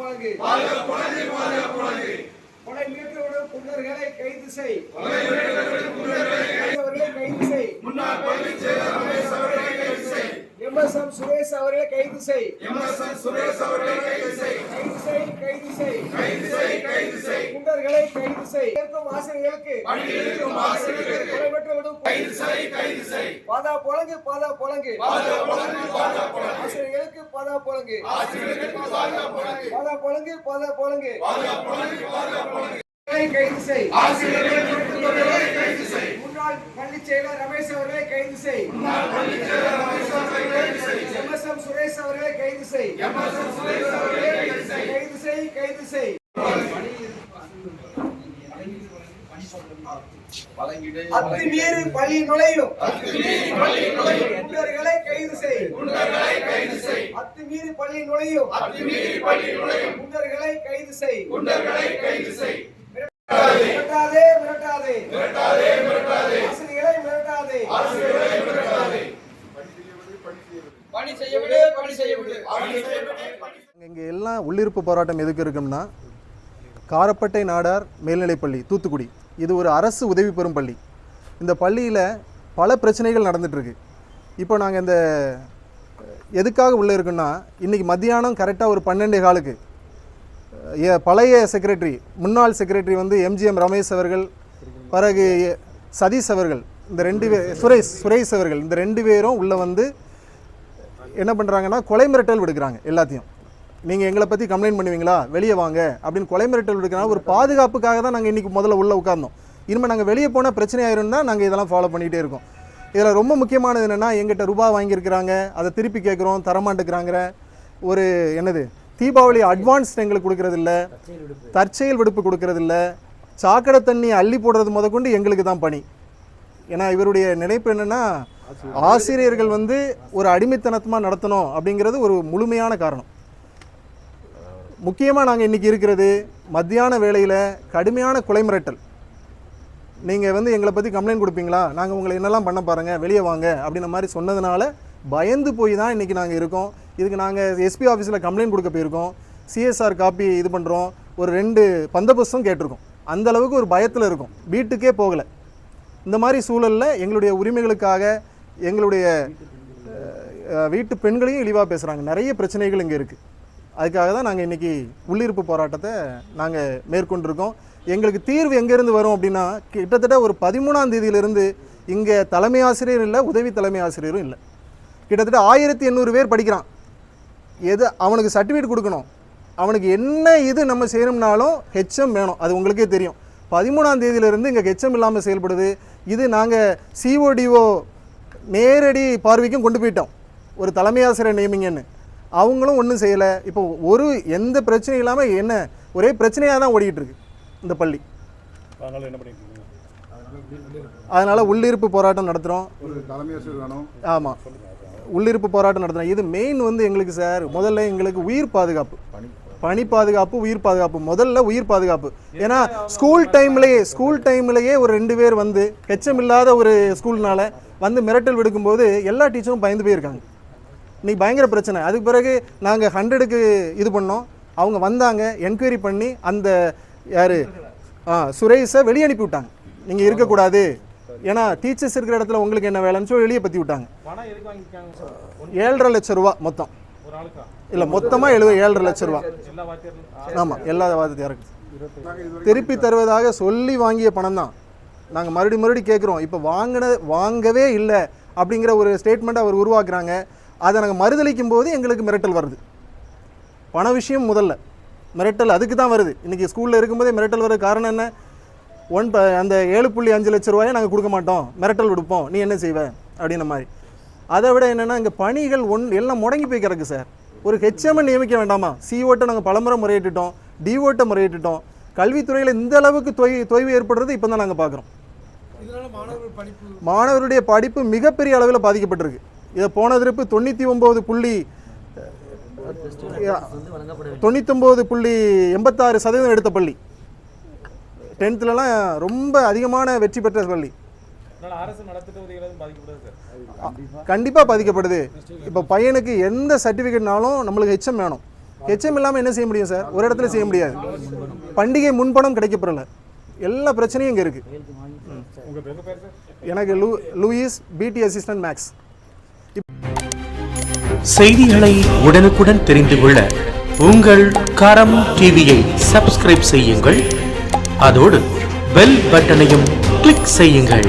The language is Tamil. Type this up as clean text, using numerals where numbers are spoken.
பாதுகாப்பு கொலை மிரட்டலுடன் குண்டர்களை கைது செய். MSM சுரேஷ் அவர்களை கைது செய். குண்டர்களை கைது செய். ஆசிரியர்களுக்கு பாதா போலங்கு ஆசிரியர்களுக்கு பாதா போலங்கு கைது செய். முன்னாள் பள்ளி செயலர் ரமேஷ் அவர்களை கைது செய். MSM சுரேஷ் அவர்களை கைது செய். கைது செய். அத்துமீறி பள்ளி நுழையும் குண்டர்களை கைது செய். அத்துமீறி பள்ளி நுழையும் குண்டர்களை கைது செய். மிரட்டாதே ஆசிரியர்களை மிரட்டாதே. இங்கே எல்லாம் உள்ளிருப்பு போராட்டம் எதுக்கு இருக்குன்னா, காரப்பட்டை நாடார் மேல்நிலைப்பள்ளி தூத்துக்குடி இது ஒரு அரசு உதவி பெறும் பள்ளி. இந்த பள்ளியில் பல பிரச்சனைகள் நடந்துகிட்ருக்கு. இப்போ நாங்கள் இந்த எதுக்காக உள்ளே இருக்குன்னா, இன்றைக்கி மத்தியானம் கரெக்டாக ஒரு 12:15 பழைய செக்ரட்டரி முன்னாள் செக்ரட்டரி வந்து MGM ரமேஷ் அவர்கள், பிறகு சதீஷ் அவர்கள், இந்த 2 பேர் சுரேஷ் அவர்கள், இந்த 2 பேரும் உள்ளே வந்து என்ன பண்ணுறாங்கன்னா கொலை மிரட்டல் விடுக்கிறாங்க. எல்லாத்தையும் நீங்கள் எங்களை பற்றி கம்ப்ளைண்ட் பண்ணுவீங்களா, வெளியே வாங்க அப்படின்னு கொலை மிரட்டல் விடுக்கிறாங்க. ஒரு பாதுகாப்புக்காக தான் நாங்கள் இன்றைக்கி முதல்ல உள்ளே உட்கார்ந்தோம். இனிமேல் நாங்கள் வெளியே போனால் பிரச்சனை ஆயிரும்னா நாங்கள் இதெல்லாம் ஃபாலோ பண்ணிகிட்டே இருக்கோம். இதில் ரொம்ப முக்கியமானது என்னென்னா, எங்கிட்ட ரூபாய் வாங்கியிருக்கிறாங்க, அதை திருப்பி கேட்குறோம், தரமாட்டுக்கிறாங்கிற ஒரு என்னது தீபாவளி அட்வான்ஸ் எங்களுக்கு கொடுக்கறதில்ல, தற்செயல் விடுப்பு கொடுக்கறதில்ல, சாக்கடை தண்ணி அள்ளி போடுறது முதற்கொண்டு எங்களுக்கு தான் பணி. ஏன்னா இவருடைய நினைப்பு என்னென்னா, ஆசிரியர்கள் வந்து ஒரு அடிமைத்தனமாக நடத்தணும் அப்படிங்கிறது ஒரு முழுமையான காரணம். முக்கியமாக நாங்கள் இன்றைக்கி இருக்கிறது மத்தியான வேளையில் கடுமையான கொலை மிரட்டல். நீங்கள் வந்து எங்களை பற்றி கம்ப்ளைண்ட் கொடுப்பீங்களா, நாங்கள் உங்களை என்னெல்லாம் பண்ண பாருங்கள், வெளியே வாங்க அப்படின்ற மாதிரி சொன்னதுனால பயந்து போய் தான் இன்றைக்கி நாங்கள் இருக்கோம். இதுக்கு நாங்கள் SP ஆஃபீஸில் கம்ப்ளைண்ட் கொடுக்க போயிருக்கோம், CSR காப்பி இது பண்ணுறோம், ஒரு 2 பந்தபுஸ்தம் கேட்டிருக்கோம். அந்தளவுக்கு ஒரு பயத்தில் இருக்கும், வீட்டுக்கே போகலை. இந்த மாதிரி சூழலில் எங்களுடைய உரிமைகளுக்காக எங்களுடைய வீட்டு பெண்களையும் இழிவாக பேசுகிறாங்க. நிறைய பிரச்சனைகள் இங்கே இருக்குது. அதுக்காக தான் நாங்கள் இன்றைக்கி உள்ளிருப்பு போராட்டத்தை நாங்கள் மேற்கொண்டிருக்கோம். எங்களுக்கு தீர்வு எங்கேருந்து வரும் அப்படின்னா, கிட்டத்தட்ட ஒரு 13ஆம் தேதியிலிருந்து இங்கே தலைமை ஆசிரியர் இல்லை, உதவி தலைமை ஆசிரியரும் இல்லை. கிட்டத்தட்ட 1800 பேர் படிக்கிறான். அவனுக்கு சர்டிஃபிகேட் கொடுக்கணும், அவனுக்கு என்ன இது நம்ம செய்யணும்னாலும் HM வேணும். அது உங்களுக்கே தெரியும். 13ஆம் தேதியிலிருந்து இங்கே HM இல்லாமல் செயல்படுது. இது நாங்கள் CODO நேரடி பார்வைக்கும் கொண்டு போயிட்டோம், ஒரு தலைமை ஆசிரியர் நியமிங்கன்னு. அவங்களும் ஒன்றும் செய்யலை. இப்போ எந்த பிரச்சனையும் இல்லாமல் என்ன ஒரே பிரச்சனையாக தான் ஓடிக்கிட்டு இருக்கு இந்த பள்ளி. அதனால் உள்ளிருப்பு போராட்டம் நடத்துகிறோம். ஆமாம், உள்ளிருப்பு போராட்டம் நடத்துகிறோம். இது மெயின் வந்து எங்களுக்கு சார், முதல்ல எங்களுக்கு உயிர் பாதுகாப்பு, பணி பாதுகாப்பு, உயிர் பாதுகாப்பு. முதல்ல உயிர் பாதுகாப்பு. ஏன்னா ஸ்கூல் டைம்லேயே ஒரு 2 பேர் வந்து HM இல்லாத ஒரு ஸ்கூல்னால வந்து மிரட்டல் விடுக்கும்போது எல்லா டீச்சரும் பயந்து போயிருக்காங்க. இன்றைக்கி பயங்கர பிரச்சனை. அதுக்கு பிறகு நாங்கள் 100க்கு இது பண்ணோம். அவங்க வந்தாங்க, என்கொயரி பண்ணி அந்த யார் சுரேஷை வெளியே அனுப்பி விட்டாங்க. நீங்கள் இருக்கக்கூடாது, ஏன்னா டீச்சர்ஸ் இருக்கிற இடத்துல உங்களுக்கு என்ன வேலைன்னு சொல்லி வெளியே பற்றி விட்டாங்க. 7.5 லட்சம் ரூபா மொத்தம். இல்லை, மொத்தமாக 7.5 லட்சம் ரூபா. ஆமாம், எல்லா வாத்தியாருக்கும் திருப்பி தருவதாக சொல்லி வாங்கிய பணம் தான். நாங்கள் மறுபடியும் கேட்குறோம். இப்போ வாங்கவே இல்லை அப்படிங்கிற ஒரு ஸ்டேட்மெண்ட் அவர் உருவாக்குறாங்க. அதை நாங்கள் மறுதளிக்கும் போது எங்களுக்கு மிரட்டல் வருது. பண விஷயம் முதல்ல, மிரட்டல் அதுக்கு தான் வருது. இன்றைக்கி ஸ்கூலில் இருக்கும்போதே மிரட்டல் வருது. காரணம் என்ன, அந்த 7.5 லட்ச ரூபாயை நாங்கள் கொடுக்க மாட்டோம், மிரட்டல் கொடுப்போம், நீ என்ன செய்வ அப்படின்ற மாதிரி. அதை விட என்னென்னா, இங்கே பணிகள் எல்லாம் முடங்கி போய் கிடக்கு சார். ஒரு HM நியமிக்க வேண்டாமா? COட்ட நாங்கள் பலமுறை முறையிட்டுட்டோம், DOட்ட முறையிட்டுட்டோம். கல்வித்துறையில் இந்த அளவுக்கு தொய்வு ஏற்படுறது இப்போ தான் நாங்கள் பார்க்குறோம். மாணவருடைய படிப்பு மிகப்பெரிய அளவில் பாதிக்கப்பட்டிருக்கு. இதை போன திருப்பு 99.86% எடுத்த பள்ளி, 10th ரொம்ப அதிகமான வெற்றி பெற்ற பள்ளி. கண்டிப்பாக பாதிக்கப்படுது. இப்போ பையனுக்கு எந்த சர்டிஃபிகேட்னாலும் நம்மளுக்கு HM வேணும். ஹெச்எம் இல்லாமல் என்ன செய்ய முடியும் சார்? ஒரு இடத்துல செய்ய முடியாது. பண்டிகை முன்பணம் கிடைக்கப்படல, எல்லா பிரச்சனையும் இங்கே இருக்குது. எனக்கு லூயிஸ், பிடி அசிஸ்டன்ட் மேக்ஸ். செய்திகளை உடனுக்குடன் தெரிந்து கொள்ள உங்கள் கரம் டிவியை சப்ஸ்கிரைப் செய்யுங்கள். அதோடு பெல் பட்டனையும் கிளிக் செய்யுங்கள்.